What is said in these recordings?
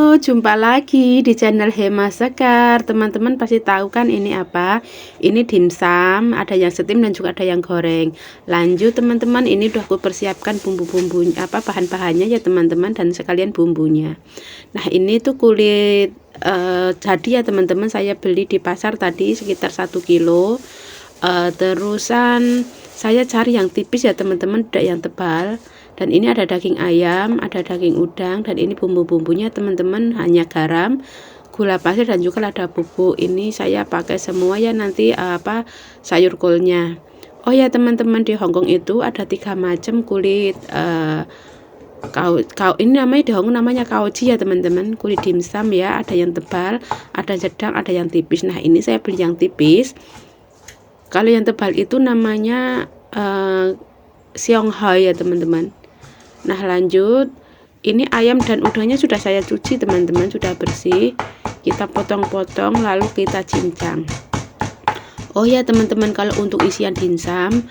Halo, jumpa lagi di channel Hema Sekar. Teman-teman pasti tahu kan ini apa? Ini dimsum, ada yang steam dan juga ada yang goreng. Lanjut teman-teman, ini udah aku persiapkan bumbu-bumbunya, bahan-bahannya ya teman-teman, dan sekalian bumbunya. Nah, ini tuh kulit jadi ya teman-teman, saya beli di pasar tadi sekitar 1 kilo. Terusan saya cari yang tipis ya teman-teman, tidak yang tebal. Dan ini ada daging ayam, ada daging udang, dan ini bumbu-bumbunya teman-teman hanya garam, gula pasir, dan juga ada bubuk. Ini saya pakai semua ya nanti sayur kolnya. Oh ya teman-teman, di Hongkong itu ada 3 macam kulit ini namanya di Hongkong namanya kaoji ya teman-teman, kulit dimsum ya, ada yang tebal, ada sedang, ada yang tipis. Nah, ini saya beli yang tipis. Kalau yang tebal itu namanya Shanghai ya teman-teman. Nah, lanjut, ini ayam dan udangnya sudah saya cuci teman-teman, sudah bersih. Kita potong-potong lalu kita cincang. Oh ya teman-teman, kalau untuk isian dimsum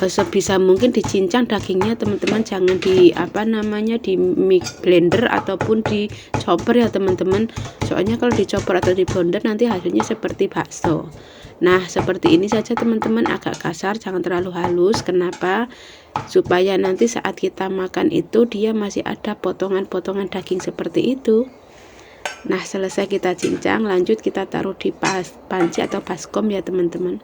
sebisa mungkin dicincang dagingnya teman-teman, jangan di di blender ataupun di chopper ya teman-teman. Soalnya kalau di chopper atau di blender nanti hasilnya seperti bakso. Nah, seperti ini saja teman-teman, agak kasar, jangan terlalu halus. Kenapa? Supaya nanti saat kita makan itu dia masih ada potongan-potongan daging seperti itu. Nah, selesai kita cincang, lanjut kita taruh di panci atau baskom ya teman-teman.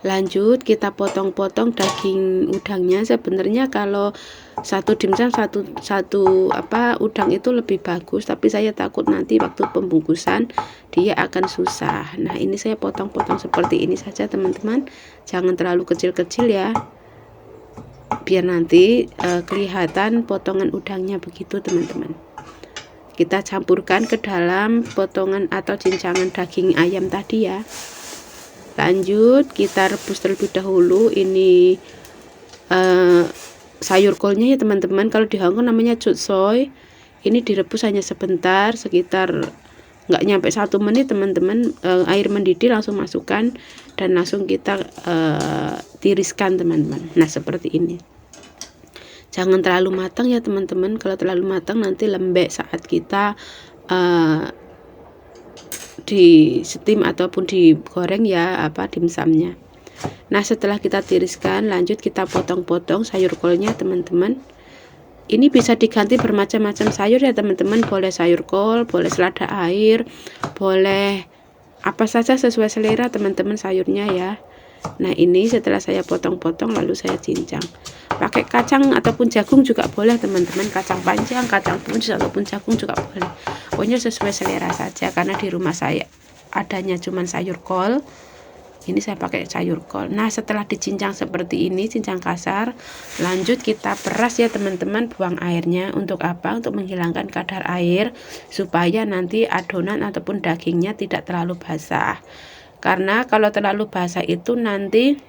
Lanjut kita potong-potong daging udangnya. Sebenarnya kalau satu dimsum satu udang itu lebih bagus, tapi saya takut nanti waktu pembungkusan dia akan susah. Nah, ini saya potong-potong seperti ini saja teman-teman, jangan terlalu kecil-kecil ya, biar nanti kelihatan potongan udangnya begitu teman-teman. Kita campurkan ke dalam potongan atau cincangan daging ayam tadi ya. Lanjut kita rebus terlebih dahulu. Ini sayur kolnya ya teman-teman, kalau di Hongkong namanya chut soy. Ini direbus hanya sebentar, sekitar nggak nyampe 1 menit teman-teman. Air mendidih langsung masukkan dan langsung kita tiriskan teman-teman. Nah, seperti ini, jangan terlalu matang ya teman-teman. Kalau terlalu matang nanti lembek saat kita di steam ataupun digoreng ya dimsumnya. Nah, setelah kita tiriskan, lanjut kita potong-potong sayur kolnya teman-teman. Ini bisa diganti bermacam-macam sayur ya teman-teman, boleh sayur kol, boleh selada air, boleh apa saja sesuai selera teman-teman sayurnya ya. Nah, ini setelah saya potong-potong lalu saya cincang. Pakai kacang ataupun jagung juga boleh teman-teman, kacang panjang, kacang buncis ataupun jagung juga boleh. Pokoknya sesuai selera saja, karena di rumah saya adanya cuman sayur kol. Ini saya pakai sayur kol. Nah, setelah dicincang seperti ini, cincang kasar, lanjut kita peras ya teman-teman, buang airnya. Untuk apa? Untuk menghilangkan kadar air, supaya nanti adonan ataupun dagingnya tidak terlalu basah. Karena kalau terlalu basah itu nanti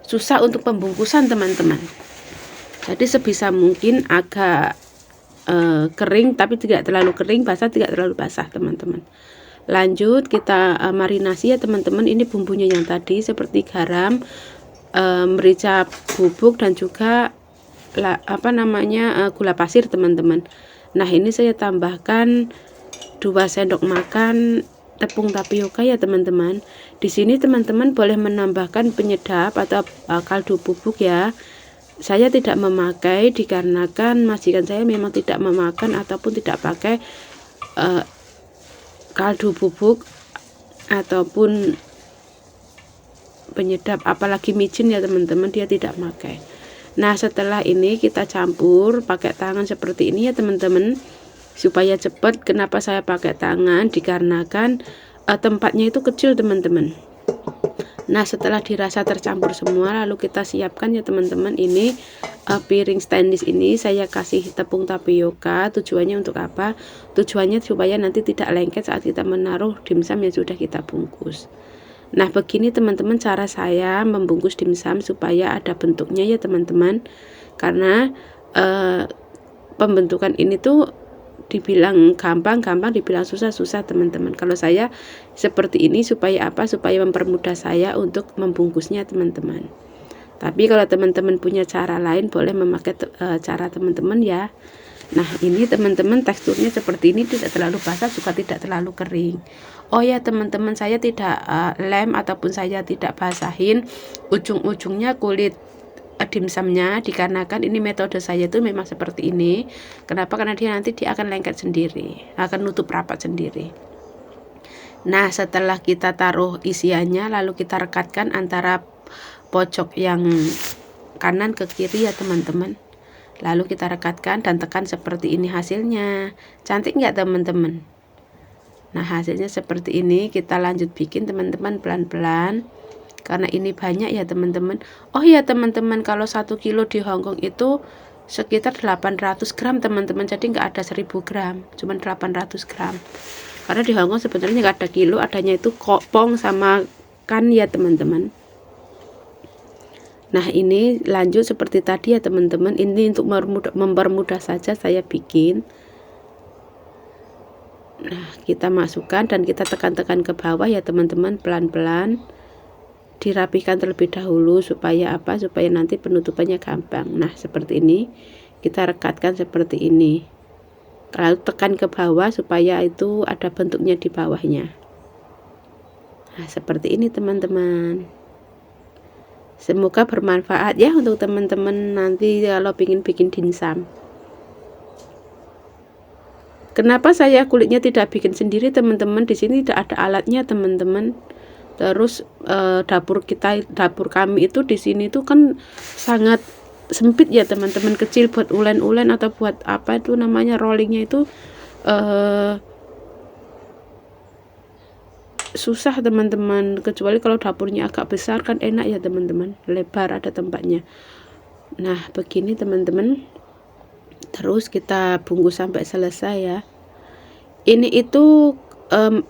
susah untuk pembungkusan teman-teman. Jadi sebisa mungkin agak kering, tapi tidak terlalu kering, basah tidak terlalu basah teman-teman. Lanjut kita marinasi ya teman-teman. Ini bumbunya yang tadi seperti garam, merica bubuk, dan juga gula pasir teman-teman. Nah, ini saya tambahkan 2 sendok makan tepung tapioka ya teman-teman. Di sini teman-teman boleh menambahkan penyedap atau kaldu bubuk ya. Saya tidak memakai dikarenakan majikan saya memang tidak memakan ataupun tidak pakai kaldu bubuk ataupun penyedap, apalagi micin ya teman-teman, dia tidak pakai. Nah, setelah ini kita campur pakai tangan seperti ini ya teman-teman, supaya cepat. Kenapa saya pakai tangan? Dikarenakan tempatnya itu kecil teman-teman. Nah, setelah dirasa tercampur semua, lalu kita siapkan ya teman-teman. Ini piring stainless ini saya kasih tepung tapioka. Tujuannya untuk apa? Tujuannya supaya nanti tidak lengket saat kita menaruh dimsum yang sudah kita bungkus. Nah, begini teman-teman cara saya membungkus dimsum supaya ada bentuknya ya teman-teman. Karena pembentukan ini tuh dibilang gampang, dibilang susah teman-teman. Kalau saya seperti ini supaya apa? Supaya mempermudah saya untuk membungkusnya teman-teman. Tapi kalau teman-teman punya cara lain, boleh memakai cara teman-teman ya. Nah, ini teman-teman teksturnya seperti ini, tidak terlalu basah juga tidak terlalu kering. Oh ya teman-teman, saya tidak lem ataupun saya tidak basahin ujung-ujungnya kulit dimsumnya, dikarenakan ini metode saya itu memang seperti ini. Kenapa? Karena nanti dia akan lengket sendiri, akan nutup rapat sendiri. Nah, setelah kita taruh isiannya, lalu kita rekatkan antara pojok yang kanan ke kiri ya teman-teman. Lalu kita rekatkan dan tekan seperti ini hasilnya. Cantik nggak teman-teman? Nah, hasilnya seperti ini. Kita lanjut bikin teman-teman pelan-pelan, karena ini banyak ya teman-teman. Oh ya teman-teman, kalau 1 kilo di Hongkong itu sekitar 800 gram teman-teman, jadi nggak ada 1000 gram, cuma 800 gram. Karena di Hongkong sebenarnya nggak ada kilo, adanya itu kopong sama kan ya teman-teman. Nah, ini lanjut seperti tadi ya teman-teman. Ini untuk mempermudah saja saya bikin. Nah, kita masukkan dan kita tekan-tekan ke bawah ya teman-teman, pelan-pelan. Dirapikan terlebih dahulu supaya apa? Supaya nanti penutupannya gampang. Nah, seperti ini. Kita rekatkan seperti ini. Lalu tekan ke bawah supaya itu ada bentuknya di bawahnya. Nah, seperti ini teman-teman. Semoga bermanfaat ya untuk teman-teman nanti kalau ingin bikin dimsum. Kenapa saya kulitnya tidak bikin sendiri teman-teman? Di sini tidak ada alatnya teman-teman. Terus dapur kami itu di sini tuh kan sangat sempit ya teman-teman, kecil buat ulen-ulen atau buat apa itu namanya rollingnya itu susah teman-teman, kecuali kalau dapurnya agak besar kan enak ya teman-teman, lebar ada tempatnya. Nah, begini teman-teman. Terus kita bungkus sampai selesai ya. Ini itu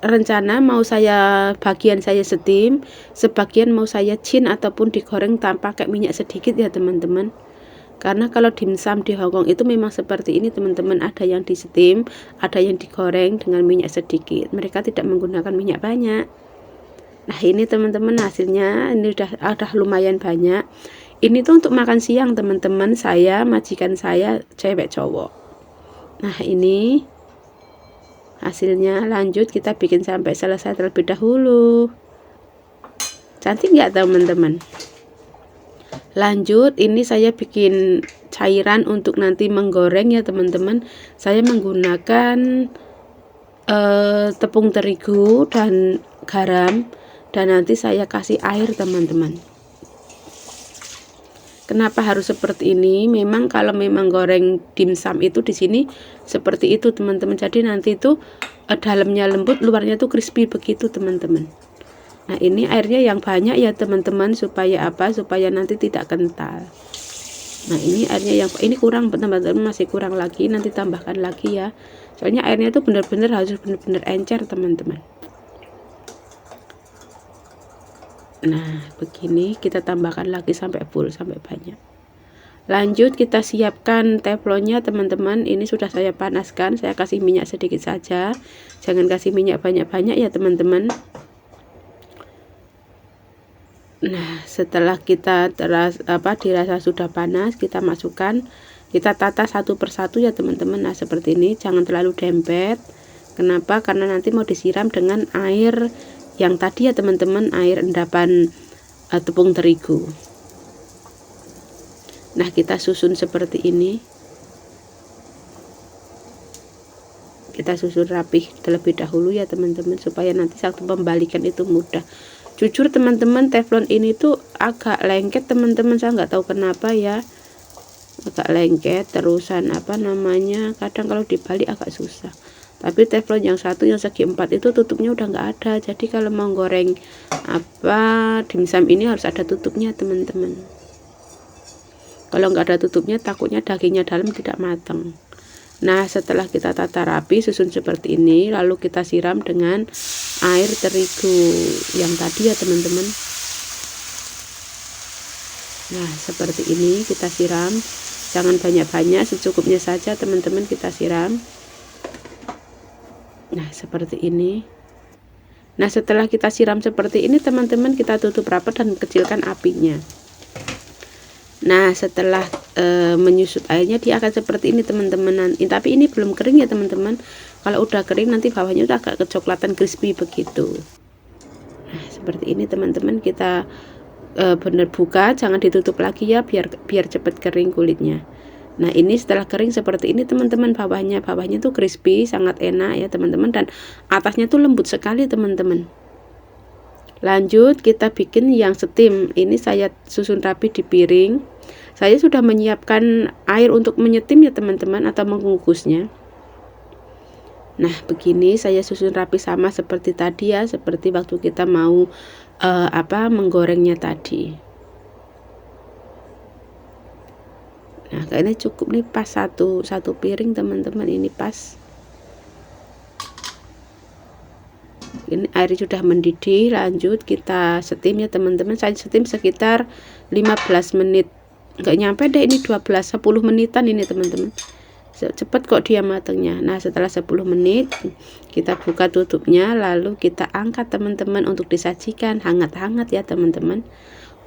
rencana mau bagian saya steam, sebagian mau saya chin ataupun digoreng tanpa pakai minyak sedikit ya teman-teman. Karena kalau dimsum di Hongkong itu memang seperti ini teman-teman, ada yang di steam, ada yang digoreng dengan minyak sedikit. Mereka tidak menggunakan minyak banyak. Nah, ini teman-teman hasilnya, ini udah lumayan banyak. Ini tuh untuk makan siang teman-teman, saya, majikan saya, cewek cowok. Nah, ini hasilnya. Lanjut kita bikin sampai selesai terlebih dahulu. Cantik nggak teman-teman? Lanjut, ini saya bikin cairan untuk nanti menggoreng ya teman-teman. Saya menggunakan tepung terigu dan garam, dan nanti saya kasih air teman-teman. Kenapa harus seperti ini? Memang kalau memang goreng dimsum itu di sini seperti itu teman-teman. Jadi nanti itu dalamnya lembut, luarnya tuh crispy begitu teman-teman. Nah, ini airnya yang banyak ya teman-teman, supaya apa? Supaya nanti tidak kental. Nah, ini airnya yang ini kurang teman-teman, masih kurang lagi, nanti tambahkan lagi ya. Soalnya airnya itu benar-benar harus benar-benar encer teman-teman. Nah, begini kita tambahkan lagi sampai full, sampai banyak. Lanjut kita siapkan teflonnya teman-teman. Ini sudah saya panaskan, saya kasih minyak sedikit saja, jangan kasih minyak banyak-banyak ya teman-teman. Nah, setelah kita dirasa sudah panas, kita masukkan, kita tata satu persatu ya teman-teman. Nah, seperti ini, jangan terlalu dempet. Kenapa? Karena nanti mau disiram dengan air yang tadi ya teman-teman, air endapan tepung terigu. Nah, kita susun seperti ini. Kita susun rapih terlebih dahulu ya teman-teman, supaya nanti saat pembalikan itu mudah. Jujur teman-teman, teflon ini tuh agak lengket teman-teman, saya nggak tahu kenapa ya, agak lengket terusan kadang kalau dibalik agak susah. Tapi teflon yang satu yang segi 4 itu tutupnya udah nggak ada, jadi kalau mau goreng dimsum ini harus ada tutupnya teman-teman. Kalau nggak ada tutupnya takutnya dagingnya dalam tidak matang. Nah, setelah kita tata rapi, susun seperti ini, lalu kita siram dengan air terigu yang tadi ya teman-teman. Nah, seperti ini kita siram, jangan banyak-banyak, secukupnya saja teman-teman kita siram. Nah, seperti ini. Nah, setelah kita siram seperti ini teman-teman, kita tutup rapat dan kecilkan apinya. Nah, setelah menyusut airnya dia akan seperti ini teman-teman. Tapi ini belum kering ya teman-teman. Kalau udah kering nanti bawahnya udah agak kecoklatan crispy begitu. Nah, seperti ini teman-teman, kita bener buka, jangan ditutup lagi ya, biar cepet kering kulitnya. Nah, ini setelah kering seperti ini teman-teman, bawahnya tuh crispy, sangat enak ya teman-teman, dan atasnya tuh lembut sekali teman-teman. Lanjut kita bikin yang steam. Ini saya susun rapi di piring. Saya sudah menyiapkan air untuk menyetim ya teman-teman, atau mengukusnya. Nah, begini saya susun rapi sama seperti tadi ya, seperti waktu kita mau menggorengnya tadi. Nah, kayaknya cukup nih, pas satu piring teman-teman, ini pas. Ini air sudah mendidih, lanjut kita steam ya teman-teman. Saya steam sekitar 15 menit, nggak nyampe deh ini 10 menitan ini teman-teman, cepet kok dia matangnya. Nah, setelah 10 menit kita buka tutupnya, lalu kita angkat teman-teman untuk disajikan hangat-hangat ya teman-teman.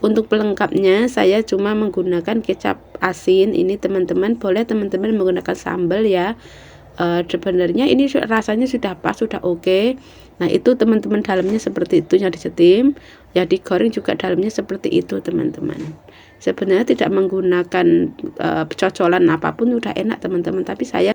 Untuk pelengkapnya saya cuma menggunakan kecap asin ini teman-teman, boleh teman-teman menggunakan sambal ya. Sebenarnya ini rasanya sudah pas, sudah oke. Nah, itu teman-teman, dalamnya seperti itu yang disetim, yang digoreng juga dalamnya seperti itu teman-teman. Sebenarnya tidak menggunakan cocolan apapun udah enak teman-teman, tapi saya